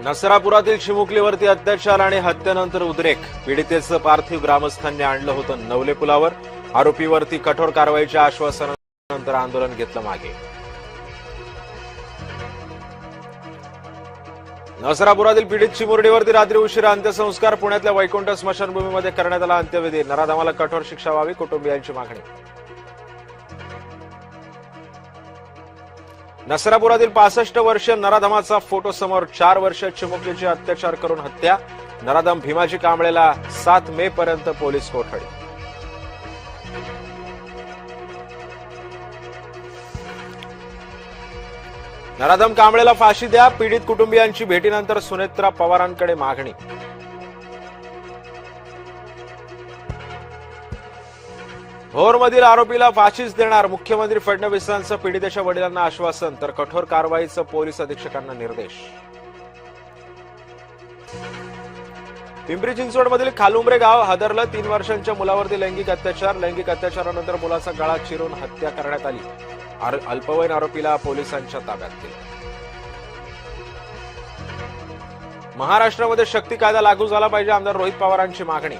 नसरापुरातील चिमुकलीवरती अत्याचार आणि हत्येनंतर उद्रेक. पीडितेचं पार्थिव ग्रामस्थांनी आणलं होतं नवले पुलावर. आरोपीवरती कठोर कारवाईच्या आश्वासनानंतर आंदोलन घेतलं मागे. नसरापुरातील पीडित चिमुरडीवरती रात्री उशिरा अंत्यसंस्कार. पुण्यातल्या वैकुंठ स्मशानभूमीमध्ये करण्यात आला अंत्यविधी. नराधमाला कठोर शिक्षा व्हावी, कुटुंबियांची मागणी. नसरापुरातील 65 वर्षीय नराधमाचा फोटो समोर. 4 वर्षीय चिमुकलीची अत्याचार करून हत्या. नराधम भीमाजी कांबळेला 7 मे पर्यंत पोलीस कोठडी. नराधम कांबळेला फाशी द्या, पीडित कुटुंबियांची भेटीनंतर सुनेत्रा पवारांकडे मागणी. भोरमधील आरोपीला फाशीच देणार. मुख्यमंत्री फडणवीसांचं पीडितेच्या वडिलांना आश्वासन, तर कठोर कारवाईचं पोलीस अधीक्षकांना निर्देश. पिंपरी चिंचवडमधील खालुंबरे गाव हादरलं. 3 वर्षांच्या मुलावरती लैंगिक अत्याचार. लैंगिक अत्याचारानंतर मुलाचा गळा चिरून हत्या करण्यात आली. अल्पवयीन आरोपीला पोलिसांच्या ताब्यात दिलं. महाराष्ट्रामध्ये शक्ती कायदा लागू झाला पाहिजे, आमदार रोहित पवारांची मागणी.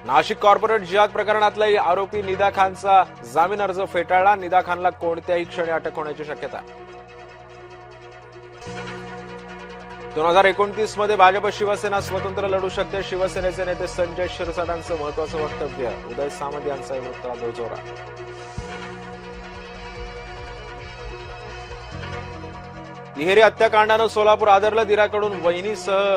नाशिक कॉर्पोरेट जिहाद प्रकरणातला आरोपी निदा खानचा जामीन अर्ज फेटाळला. निदा खानला कोणत्याही क्षणी अटक होण्याची शक्यता. 2029 मध्ये भाजप शिवसेना स्वतंत्र लढू शकते. शिवसेनेचे नेते संजय शिरसाटांचं महत्वाचं वक्तव्य. उदय सामंत यांचा वृत्ताला दुजोरा. तिहेरी हत्याकांडानं सोलापूर आदरलं. दिराकडून वहिनीसह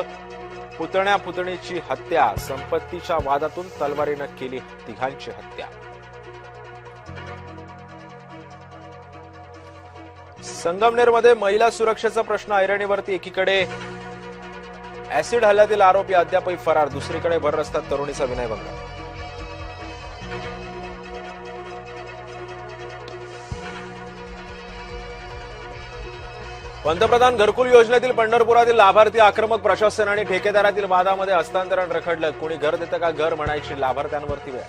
पुतण्या पुतणीची हत्या. संपत्तीच्या वादातून तलवारीनं केली तिघांची हत्या. संगमनेरमध्ये महिला सुरक्षेचा प्रश्न ऐरणीवरती. एकीकडे ऍसिड हल्ल्यातील आरोपी अद्यापही फरार. दुसरीकडे भर रस्त्यात तरुणीचा विनयभंग. पंतप्रधान घरकुल योजनेतील पंढरपुरातील लाभार्थी आक्रमक. प्रशासन आणि ठेकेदारातील वादामध्ये हस्तांतरण रखडलं. कोणी घर देतं का घर म्हणायची लाभार्थ्यांवरती वेळ.